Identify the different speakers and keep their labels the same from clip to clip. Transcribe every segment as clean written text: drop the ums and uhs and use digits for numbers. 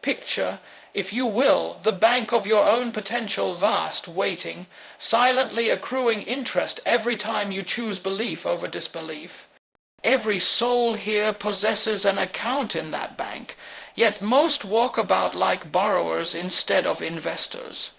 Speaker 1: Picture, if you will, the bank of your own potential vast, waiting, silently accruing interest every time you choose belief over disbelief. Every soul here possesses an account in that bank, yet most walk about like borrowers instead of investors.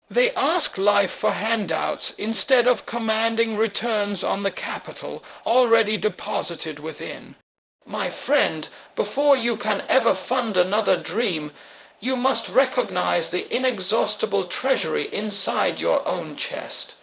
Speaker 1: They ask life for handouts instead of commanding returns on the capital already deposited within. My friend, before you can ever fund another dream, you must recognize the inexhaustible treasury inside your own chest.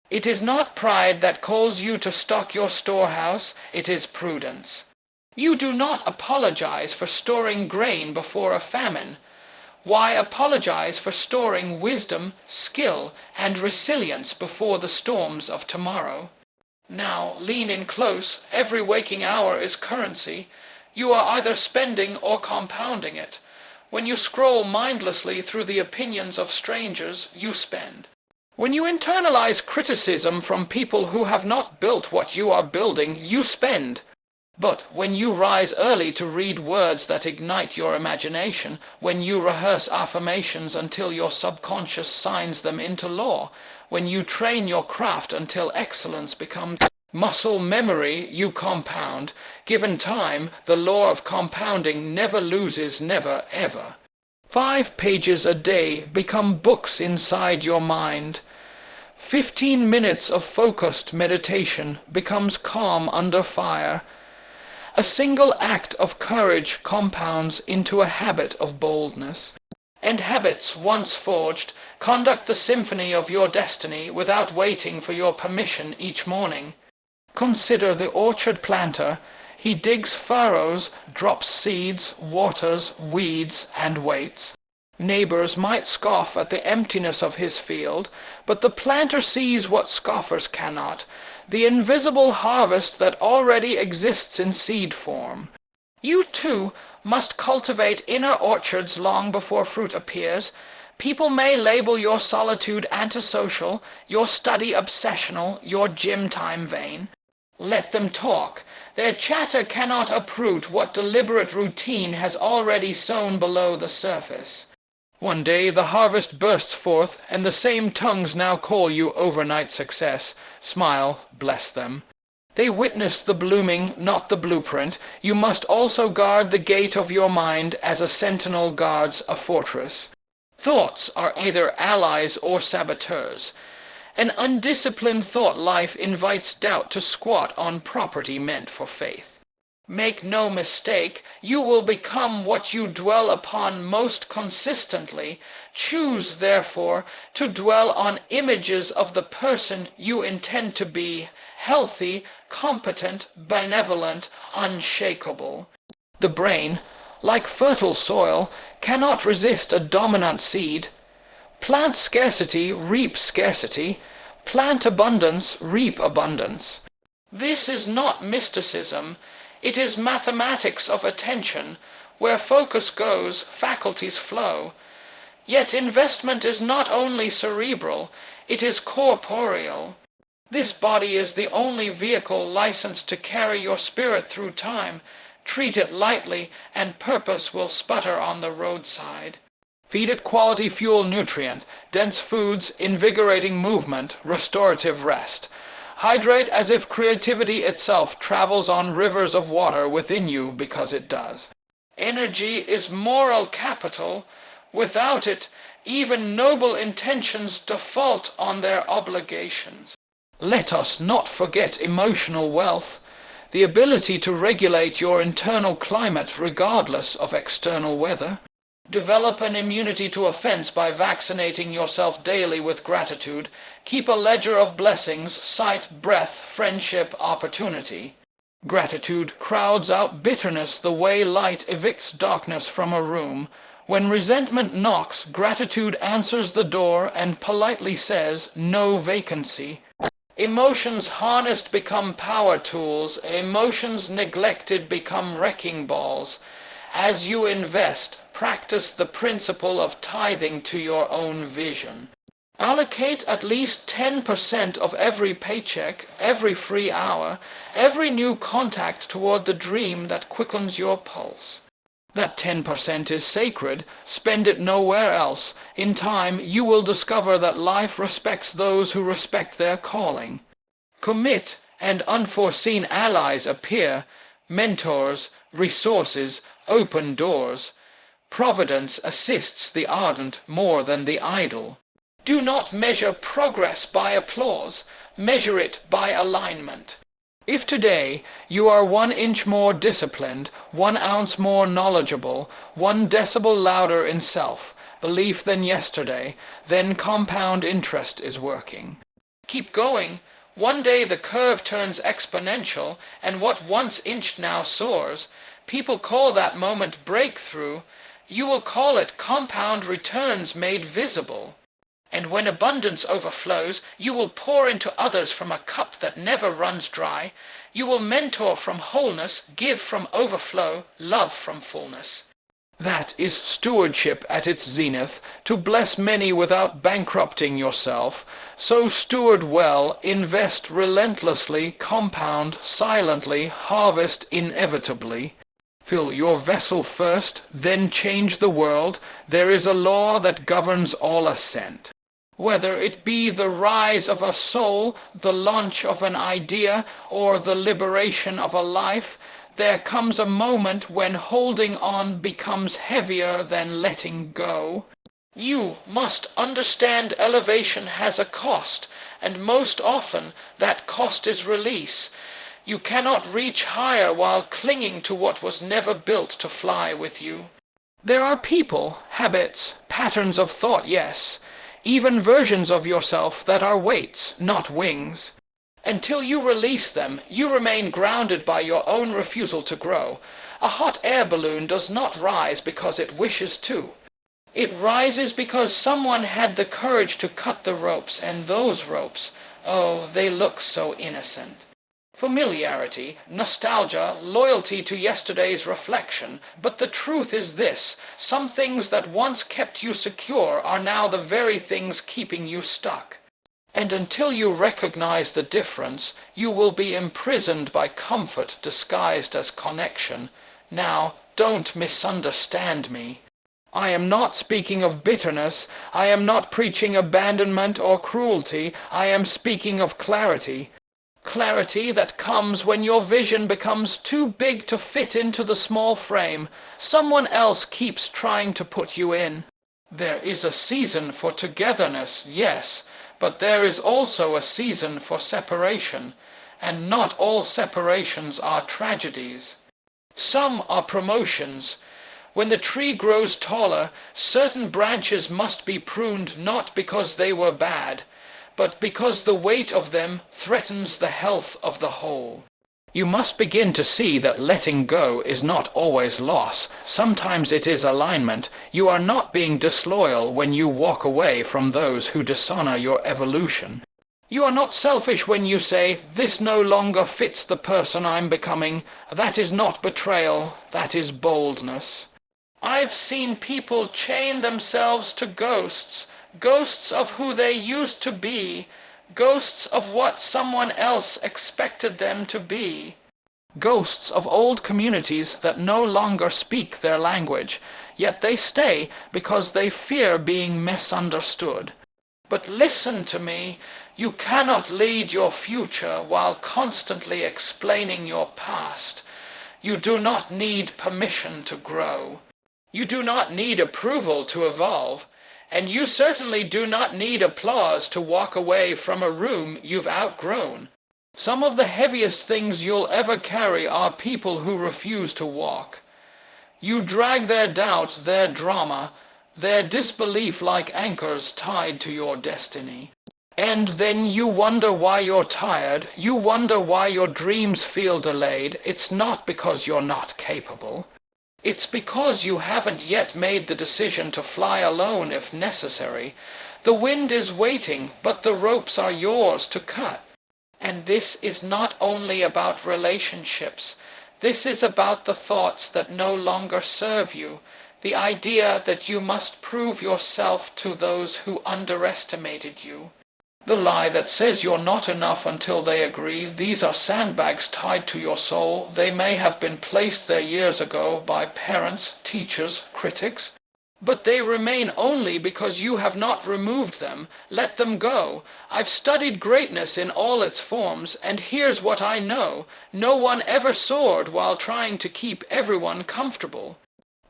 Speaker 1: It is not pride that calls you to stock your storehouse, it is prudence. You do not apologize for storing grain before a famine. Why apologize for storing wisdom, skill, and resilience before the storms of tomorrow? Now, lean in close, every waking hour is currency. You are either spending or compounding it. When you scroll mindlessly through the opinions of strangers, you spend. When you internalize criticism from people who have not built what you are building, you spend. But when you rise early to read words that ignite your imagination, when you rehearse affirmations until your subconscious signs them into law, when you train your craft until excellence becomes muscle memory, you compound. Given time, the law of compounding never loses, never, ever. 5 pages a day become books inside your mind. 15 minutes of focused meditation becomes calm under fire. A single act of courage compounds into a habit of boldness. And habits, once forged, conduct the symphony of your destiny without waiting for your permission each morning. Consider the orchard planter. He digs furrows, drops seeds, waters, weeds, and waits. Neighbors might scoff at the emptiness of his field, but the planter sees what scoffers cannot, the invisible harvest that already exists in seed form. You, too, must cultivate inner orchards long before fruit appears. People may label your solitude antisocial, your study obsessional, your gym time vain. Let them talk. Their chatter cannot uproot what deliberate routine has already sown below the surface. One day the harvest bursts forth, and the same tongues now call you overnight success. Smile, bless them. They witnessed the blooming, not the blueprint. You must also guard the gate of your mind as a sentinel guards a fortress. Thoughts are either allies or saboteurs. An undisciplined thought life invites doubt to squat on property meant for faith. Make no mistake, you will become what you dwell upon most consistently. Choose, therefore, to dwell on images of the person you intend to be, healthy, competent, benevolent, unshakable. The brain, like fertile soil, cannot resist a dominant seed. Plant scarcity, reap scarcity. Plant abundance, reap abundance. This is not mysticism. It is mathematics of attention. Where focus goes, faculties flow. Yet investment is not only cerebral, it is corporeal. This body is the only vehicle licensed to carry your spirit through time. Treat it lightly, and purpose will sputter on the roadside. Feed it quality fuel nutrient, dense foods, invigorating movement, restorative rest. Hydrate as if creativity itself travels on rivers of water within you because it does. Energy is moral capital. Without it, even noble intentions default on their obligations. Let us not forget emotional wealth, the ability to regulate your internal climate regardless of external weather. Develop an immunity to offense by vaccinating yourself daily with gratitude. Keep a ledger of blessings, sight, breath, friendship, opportunity. Gratitude crowds out bitterness the way light evicts darkness from a room. When resentment knocks, gratitude answers the door and politely says, "No vacancy." Emotions harnessed become power tools. Emotions neglected become wrecking balls. As you invest, practice the principle of tithing to your own vision. Allocate at least 10% of every paycheck, every free hour, every new contact toward the dream that quickens your pulse. That 10% is sacred. Spend it nowhere else. In time, you will discover that life respects those who respect their calling. Commit, and unforeseen allies appear, mentors, resources, open doors. Providence assists the ardent more than the idle. Do not measure progress by applause. Measure it by alignment. If today you are 1 inch more disciplined, 1 ounce more knowledgeable, 1 decibel louder in self-belief than yesterday, then compound interest is working. Keep going. One day the curve turns exponential, and what once inched now soars. People call that moment breakthrough. You will call it compound returns made visible. And when abundance overflows, you will pour into others from a cup that never runs dry. You will mentor from wholeness, give from overflow, love from fullness. That is stewardship at its zenith, to bless many without bankrupting yourself. So steward well, invest relentlessly, compound silently, harvest inevitably. Fill your vessel first, then change the world. There is a law that governs all ascent. Whether it be the rise of a soul, the launch of an idea, or the liberation of a life, there comes a moment when holding on becomes heavier than letting go. You must understand elevation has a cost, and most often that cost is release. You cannot reach higher while clinging to what was never built to fly with you. There are people, habits, patterns of thought, yes, even versions of yourself that are weights, not wings. Until you release them, you remain grounded by your own refusal to grow. A hot air balloon does not rise because it wishes to. It rises because someone had the courage to cut the ropes, and those ropes, oh, they look so innocent. Familiarity, nostalgia, loyalty to yesterday's reflection. But the truth is this: some things that once kept you secure are now the very things keeping you stuck. And until you recognize the difference, you will be imprisoned by comfort disguised as connection. Now, don't misunderstand me. I am not speaking of bitterness. I am not preaching abandonment or cruelty. I am speaking of clarity. Clarity that comes when your vision becomes too big to fit into the small frame someone else keeps trying to put you in. There is a season for togetherness, yes, but there is also a season for separation, and not all separations are tragedies. Some are promotions. When the tree grows taller, certain branches must be pruned not because they were bad, but because the weight of them threatens the health of the whole. You must begin to see that letting go is not always loss. Sometimes it is alignment. You are not being disloyal when you walk away from those who dishonor your evolution. You are not selfish when you say, "This no longer fits the person I'm becoming." That is not betrayal, that is boldness. I've seen people chain themselves to ghosts, ghosts of who they used to be, ghosts of what someone else expected them to be. Ghosts of old communities that no longer speak their language, yet they stay because they fear being misunderstood. But listen to me, you cannot lead your future while constantly explaining your past. You do not need permission to grow. You do not need approval to evolve. And you certainly do not need applause to walk away from a room you've outgrown. Some of the heaviest things you'll ever carry are people who refuse to walk. You drag their doubt, their drama, their disbelief like anchors tied to your destiny. And then you wonder why you're tired. You wonder why your dreams feel delayed. It's not because you're not capable. It's because you haven't yet made the decision to fly alone if necessary. The wind is waiting, but the ropes are yours to cut. And this is not only about relationships. This is about the thoughts that no longer serve you, the idea that you must prove yourself to those who underestimated you. The lie that says you're not enough until they agree, these are sandbags tied to your soul. They may have been placed there years ago by parents, teachers, critics, but they remain only because you have not removed them. Let them go. I've studied greatness in all its forms, and here's what I know. No one ever soared while trying to keep everyone comfortable.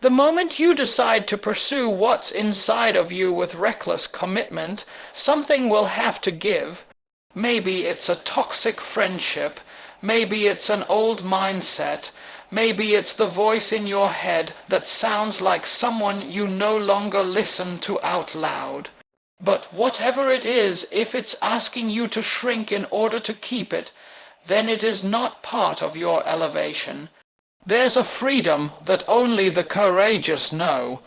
Speaker 1: The moment you decide to pursue what's inside of you with reckless commitment, something will have to give. Maybe it's a toxic friendship. Maybe it's an old mindset. Maybe it's the voice in your head that sounds like someone you no longer listen to out loud. But whatever it is, if it's asking you to shrink in order to keep it, then it is not part of your elevation. There's a freedom that only the courageous know.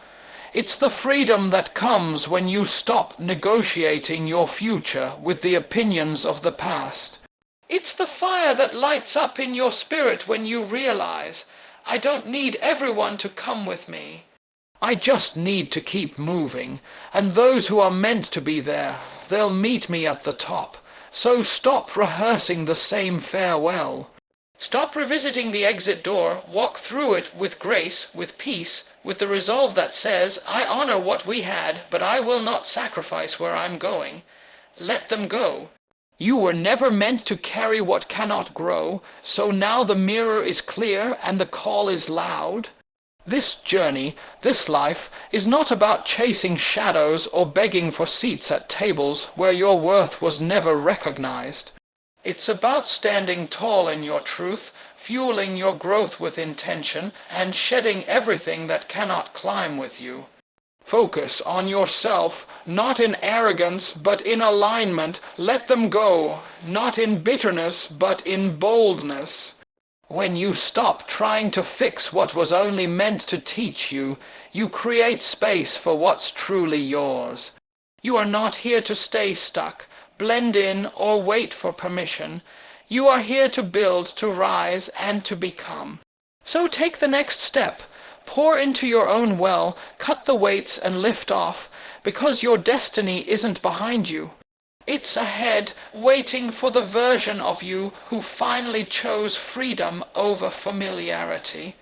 Speaker 1: It's the freedom that comes when you stop negotiating your future with the opinions of the past. It's the fire that lights up in your spirit when you realize, I don't need everyone to come with me. I just need to keep moving, and those who are meant to be there, they'll meet me at the top. So stop rehearsing the same farewell. Stop revisiting the exit door, walk through it with grace, with peace, with the resolve that says, I honor what we had, but I will not sacrifice where I'm going. Let them go. You were never meant to carry what cannot grow, so now the mirror is clear and the call is loud. This journey, this life, is not about chasing shadows or begging for seats at tables where your worth was never recognized. It's about standing tall in your truth, fueling your growth with intention, and shedding everything that cannot climb with you. Focus on yourself, not in arrogance, but in alignment. Let them go, not in bitterness, but in boldness. When you stop trying to fix what was only meant to teach you, you create space for what's truly yours. You are not here to stay stuck, blend in, or wait for permission. You are here to build, to rise, and to become. So take the next step. Pour into your own well, cut the weights and lift off, because your destiny isn't behind you. It's ahead, waiting for the version of you who finally chose freedom over familiarity.